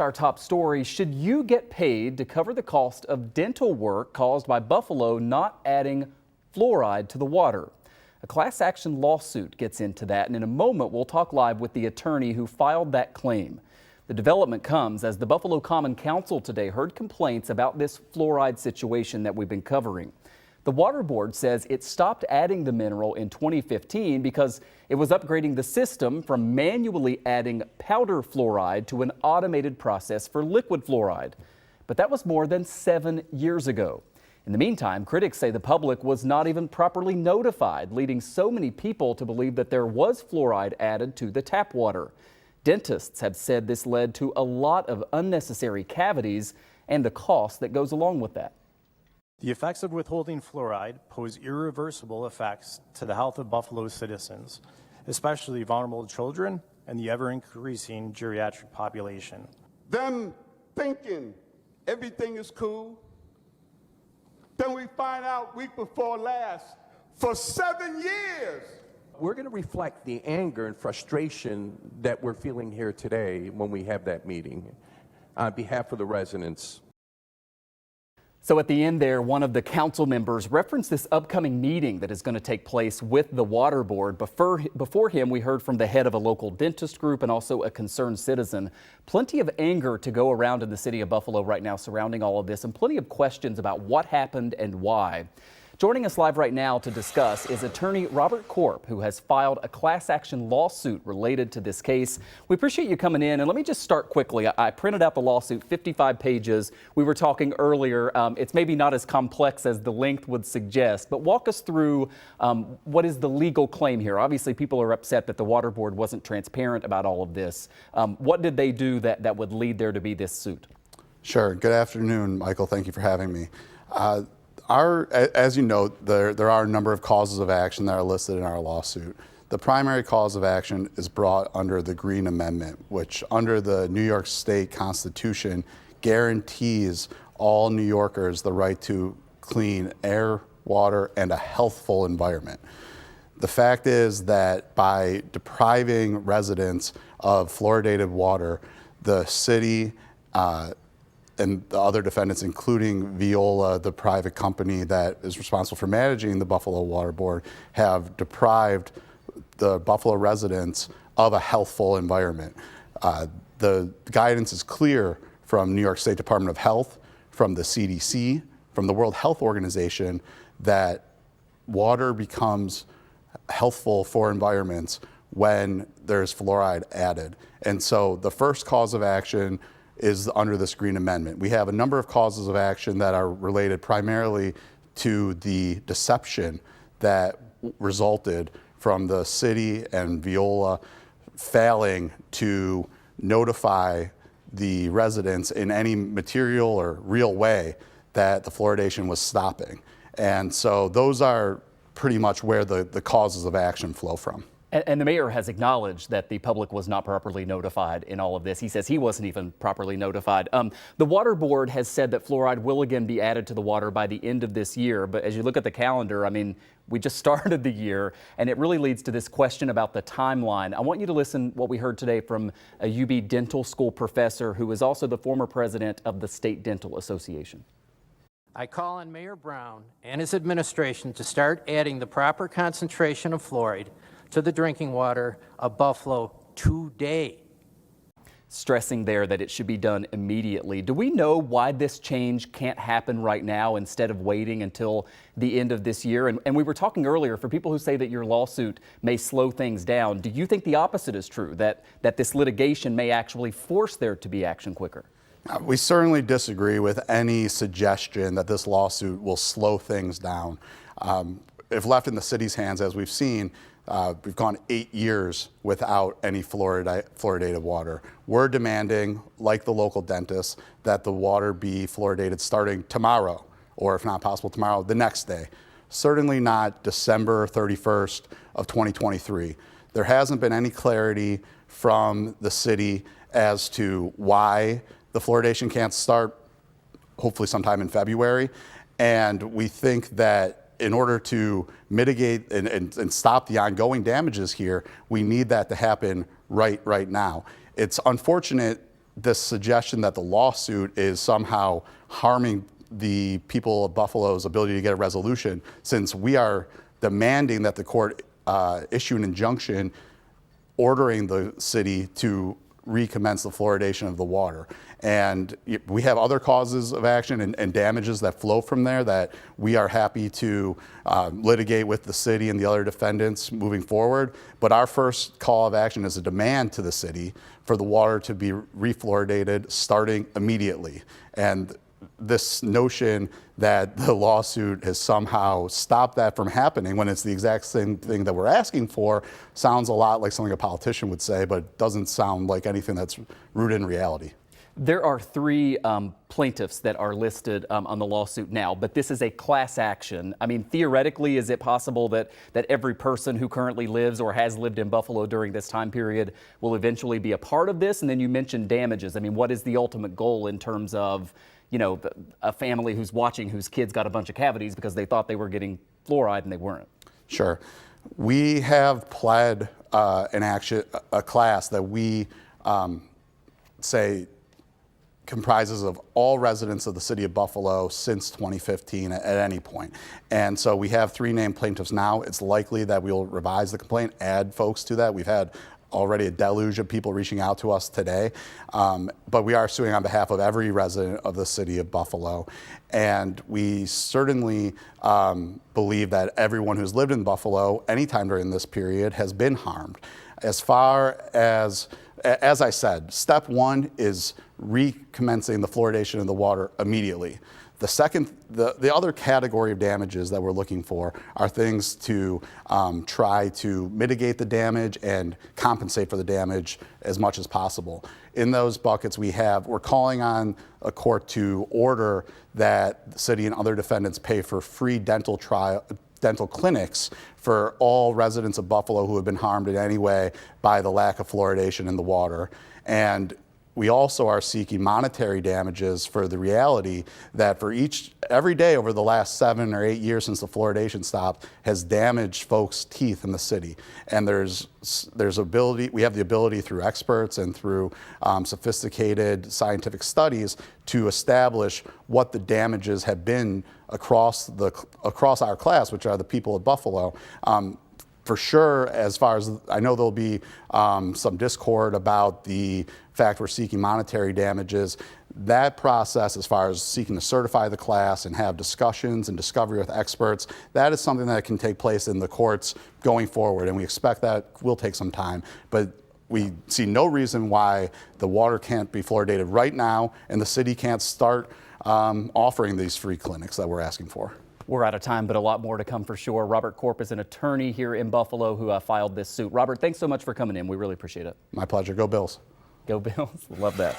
Our top story, should you get paid to cover the cost of dental work caused by Buffalo not adding fluoride to the water? A class action lawsuit gets into that, and in a moment we'll talk live with the attorney who filed that claim. The development comes as the Buffalo Common Council today heard complaints about this fluoride situation that we've been covering. The Water Board says it stopped adding the mineral in 2015 because it was upgrading the system from manually adding powder fluoride to an automated process for liquid fluoride. But that was more than 7 years ago. In the meantime, critics say the public was not even properly notified, leading so many people to believe that there was fluoride added to the tap water. Dentists have said this led to a lot of unnecessary cavities and the cost that goes along with that. The effects of withholding fluoride pose irreversible effects to the health of Buffalo's citizens, especially vulnerable children and the ever-increasing geriatric population. Them thinking everything is cool, then we find out week before last, for 7 years. We're going to reflect the anger and frustration that we're feeling here today when we have that meeting on behalf of the residents. So at the end there, one of the council members referenced this upcoming meeting that is going to take place with the Water Board. Before him, we heard from the head of a local dentist group and also a concerned citizen. Plenty of anger to go around in the city of Buffalo right now surrounding all of this, and plenty of questions about what happened and why. Joining us live right now to discuss is attorney Robert Korp, who has filed a class action lawsuit related to this case. We appreciate you coming in, and let me just start quickly. I printed out the lawsuit, 55 pages. We were talking earlier, it's maybe not as complex as the length would suggest, but walk us through what is the legal claim here. Obviously, people are upset that the Water Board wasn't transparent about all of this. What did they do that would lead there to be this suit? Sure. Good afternoon, Michael. Thank you for having me. As you note, there are a number of causes of action that are listed in our lawsuit. The primary cause of action is brought under the Green Amendment, which under the New York State Constitution guarantees all New Yorkers the right to clean air, water, and a healthful environment. The fact is that by depriving residents of fluoridated water, the city and the other defendants, including Veolia, the private company that is responsible for managing the Buffalo Water Board, have deprived the Buffalo residents of a healthful environment. The guidance is clear from New York State Department of Health, from the CDC, from the World Health Organization, that water becomes healthful for environments when there's fluoride added. And so the first cause of action is under this Green Amendment. We have a number of causes of action that are related primarily to the deception that resulted from the city and Veolia failing to notify the residents in any material or real way that the fluoridation was stopping. And so those are pretty much where the causes of action flow from. And the mayor has acknowledged that the public was not properly notified in all of this. He says he wasn't even properly notified. The Water Board has said that fluoride will again be added to the water by the end of this year. But as you look at the calendar, I mean, we just started the year, and it really leads to this question about the timeline. I want you to listen what we heard today from a UB dental school professor who is also the former president of the State Dental Association. I call on Mayor Brown and his administration to start adding the proper concentration of fluoride to the drinking water of Buffalo today. Stressing there that it should be done immediately. Do we know why this change can't happen right now instead of waiting until the end of this year? And we were talking earlier, for people who say that your lawsuit may slow things down, do you think the opposite is true, that this litigation may actually force there to be action quicker? We certainly disagree with any suggestion that this lawsuit will slow things down. If left in the city's hands, as we've seen, we've gone 8 years without any fluoridated water. We're demanding, like the local dentists, that the water be fluoridated starting tomorrow, or if not possible tomorrow, the next day. Certainly not December 31st of 2023. There hasn't been any clarity from the city as to why the fluoridation can't start hopefully sometime in February. And we think that in order to mitigate and stop the ongoing damages here, we need that to happen right now. It's unfortunate this suggestion that the lawsuit is somehow harming the people of Buffalo's ability to get a resolution, since we are demanding that the court issue an injunction ordering the city to recommence the fluoridation of the water. And we have other causes of action and damages that flow from there that we are happy to litigate with the city and the other defendants moving forward. But our first call of action is a demand to the city for the water to be refluoridated starting immediately. And this notion that the lawsuit has somehow stopped that from happening when it's the exact same thing that we're asking for sounds a lot like something a politician would say, but doesn't sound like anything that's rooted in reality. There are three plaintiffs that are listed on the lawsuit now, but this is a class action. I mean, theoretically, is it possible that every person who currently lives or has lived in Buffalo during this time period will eventually be a part of this? And then you mentioned damages. I mean, what is the ultimate goal in terms of, you know, a family who's watching whose kids got a bunch of cavities because they thought they were getting fluoride and they weren't? Sure. We have pled a class that we say comprises of all residents of the city of Buffalo since 2015 at any point. And so we have 3 named plaintiffs now. It's likely that we'll revise the complaint, add folks to that. We've had already a deluge of people reaching out to us today. But we are suing on behalf of every resident of the city of Buffalo. And we certainly believe that everyone who's lived in Buffalo anytime during this period has been harmed. As far as I said, step 1 is recommencing the fluoridation of the water immediately. The other category of damages that we're looking for are things to try to mitigate the damage and compensate for the damage as much as possible. In those buckets we're calling on a court to order that the city and other defendants pay for free dental clinics for all residents of Buffalo who have been harmed in any way by the lack of fluoridation in the water. And we also are seeking monetary damages for the reality that every day over the last 7 or 8 years since the fluoridation stopped has damaged folks' teeth in the city. And we have the ability through experts and through sophisticated scientific studies to establish what the damages have been across our class, which are the people of Buffalo. For sure, as far as I know, there'll be some discord about the fact we're seeking monetary damages. That process, as far as seeking to certify the class and have discussions and discovery with experts, that is something that can take place in the courts going forward, and we expect that will take some time. But we see no reason why the water can't be fluoridated right now, and the city can't start offering these free clinics that we're asking for. We're out of time, but a lot more to come for sure. Robert Corp is an attorney here in Buffalo who filed this suit. Robert, thanks so much for coming in. We really appreciate it. My pleasure. Go Bills. Go Bills. Love that.